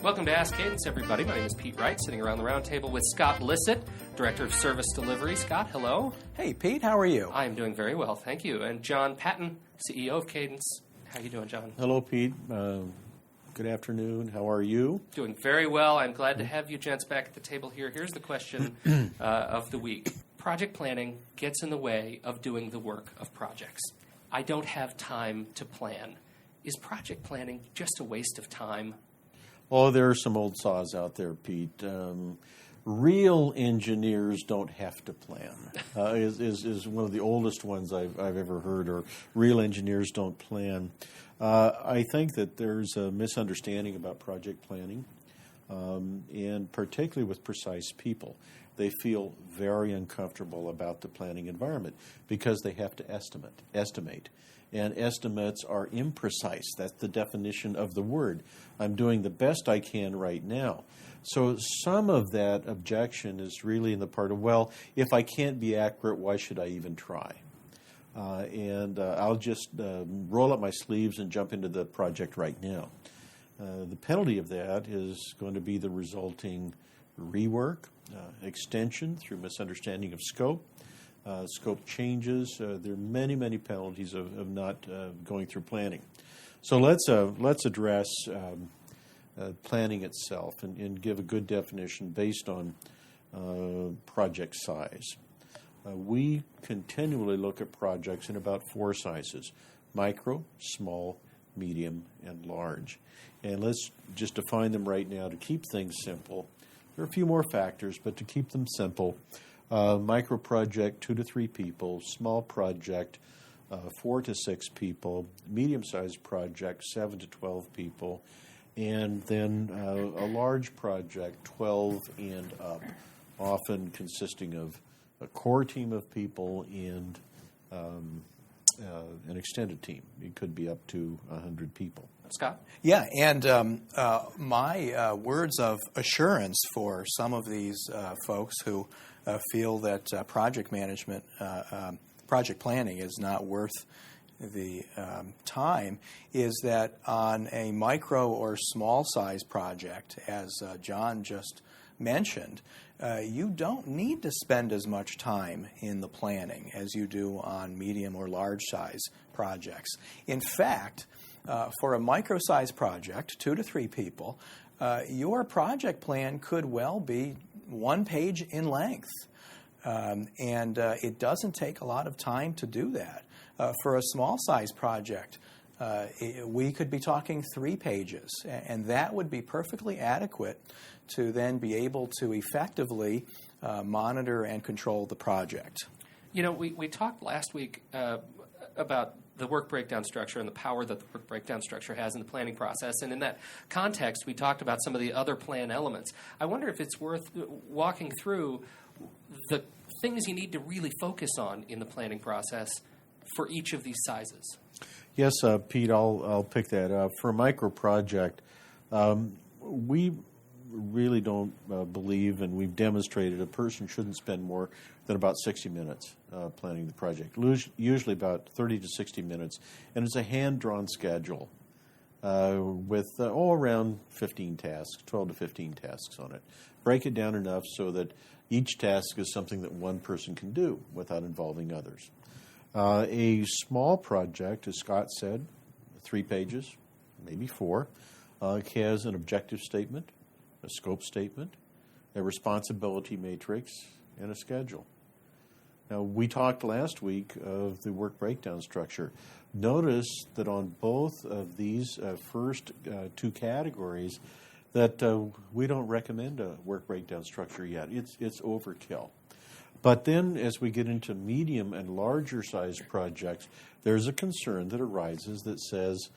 Welcome to Ask Cadence, everybody. My name is Pete Wright, sitting around the round table with Scott Lissit, Director of Service Delivery. Scott, hello. Hey, Pete, how are you? I am doing very well, thank you. And John Patton, CEO of Cadence. How are you doing, John? Hello, Pete. Good afternoon. How are you? Doing very well. I'm glad to have you gents back at the table here. Here's the question of the week. Project planning gets in the way of doing the work of projects. I don't have time to plan. Is project planning just a waste of time? Oh, there are some old saws out there, Pete. Real engineers don't have to plan. Is one of the oldest ones I've ever heard. Or real engineers don't plan. I think that there's a misunderstanding about project planning, and particularly with precise people. They feel very uncomfortable about the planning environment because they have to estimate. And estimates are imprecise. That's the definition of the word. I'm doing the best I can right now. So some of that objection is really in the part of, well, if I can't be accurate, why should I even try? I'll just roll up my sleeves and jump into the project right now. The penalty of that is going to be the resulting rework, extension through misunderstanding of scope, scope changes. There are many, many penalties of not going through planning. So let's address planning itself and give a good definition based on project size. We continually look at projects in about four sizes: micro, small, medium, and large. And let's just define them right now to keep things simple. There are a few more factors, but to keep them simple, micro project, 2 to 3 people; small project, 4 to 6 people; medium-sized project, 7 to 12 people; and then a large project, 12 and up, often consisting of a core team of people and an extended team. It could be up to 100 people. Scott? Yeah, and my words of assurance for some of these folks who feel that project management, project planning is not worth the time is that on a micro or small size project, as John just mentioned, you don't need to spend as much time in the planning as you do on medium or large size projects. In fact, for a micro-size project, 2 to 3 people, your project plan could well be 1 page in length. And it doesn't take a lot of time to do that. For a small-size project, we could be talking 3 pages, and that would be perfectly adequate to then be able to effectively monitor and control the project. You know, we talked last week about the work breakdown structure and the power that the work breakdown structure has in the planning process. And in that context, we talked about some of the other plan elements. I wonder if it's worth walking through the things you need to really focus on in the planning process for each of these sizes. Yes, Pete, I'll pick that up. For a micro project, we really don't believe, and we've demonstrated, a person shouldn't spend more than about 60 minutes planning the project, usually about 30 to 60 minutes. And it's a hand-drawn schedule with around 15 tasks, 12 to 15 tasks on it. Break it down enough so that each task is something that one person can do without involving others. A small project, as Scott said, 3 pages, maybe 4, has an objective statement, a scope statement, a responsibility matrix, and a schedule. Now, we talked last week of the work breakdown structure. Notice that on both of these first 2 categories that we don't recommend a work breakdown structure yet. It's overkill. But then as we get into medium and larger size projects, there's a concern that arises that says,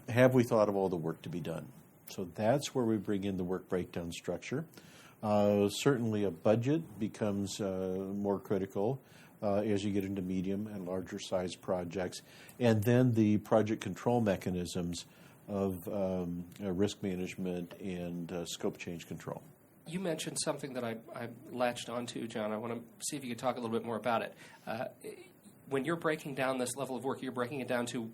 have we thought of all the work to be done? So that's where we bring in the work breakdown structure. Certainly a budget becomes more critical as you get into medium and larger size projects. And then the project control mechanisms of risk management and scope change control. You mentioned something that I latched onto, John. I want to see if you could talk a little bit more about it. When you're breaking down this level of work, you're breaking it down to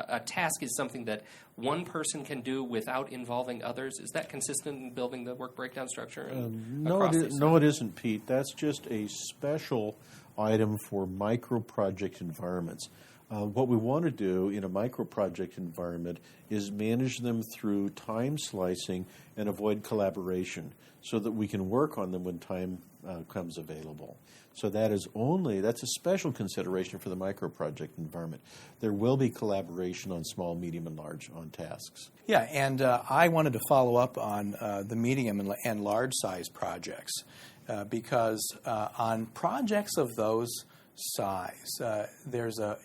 a task is something that one person can do without involving others. Is that consistent in building the work breakdown structure? No, it isn't, Pete. That's just a special item for micro-project environments. What we want to do in a micro-project environment is manage them through time slicing and avoid collaboration so that we can work on them when time comes available. So that's a special consideration for the micro-project environment. There will be collaboration on small, medium, and large on tasks. Yeah, and I wanted to follow up on the medium and large size projects because on projects of those size, there's a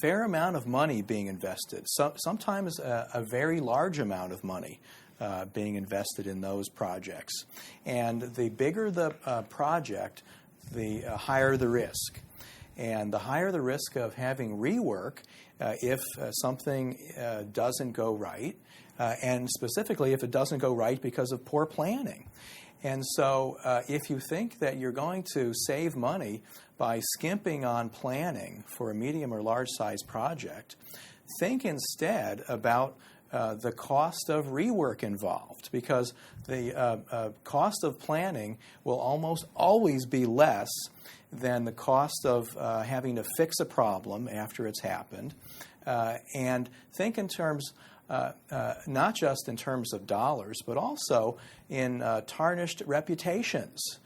fair amount of money being invested, sometimes a very large amount of money being invested in those projects. And the bigger the project, the higher the risk. And the higher the risk of having rework if something doesn't go right, and specifically if it doesn't go right because of poor planning. And so if you think that you're going to save money by skimping on planning for a medium or large size project, think instead about the cost of rework involved, because the cost of planning will almost always be less than the cost of having to fix a problem after it's happened. And think in terms not just in terms of dollars, but also in tarnished reputations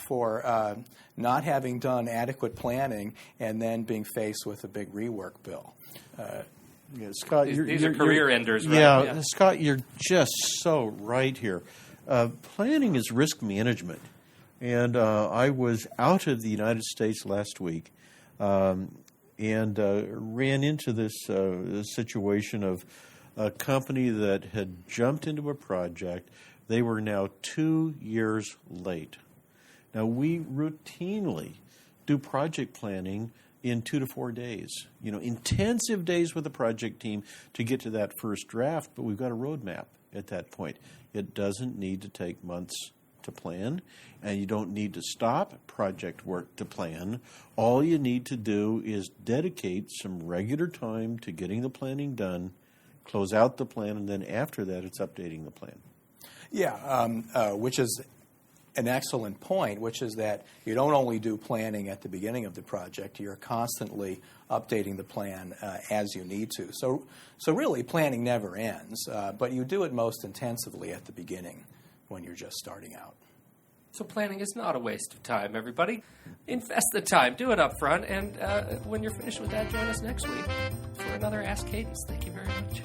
for not having done adequate planning and then being faced with a big rework bill. Yeah, Scott, these are career enders, right? Yeah, Scott, you're just so right here. Planning is risk management. And I was out of the United States last week and ran into this situation of a company that had jumped into a project. They were now 2 years late. Now, we routinely do project planning in 2 to 4 days. Intensive days with the project team to get to that first draft, but we've got a roadmap at that point. It doesn't need to take months to plan, and you don't need to stop project work to plan. All you need to do is dedicate some regular time to getting the planning done, close out the plan, and then after that, it's updating the plan. Yeah, which is an excellent point, which is that you don't only do planning at the beginning of the project, you're constantly updating the plan as you need to. So really, planning never ends, but you do it most intensively at the beginning when you're just starting out. So planning is not a waste of time, everybody. Invest the time, do it up front, and when you're finished with that, join us next week for another Ask Cadence. Thank you very much.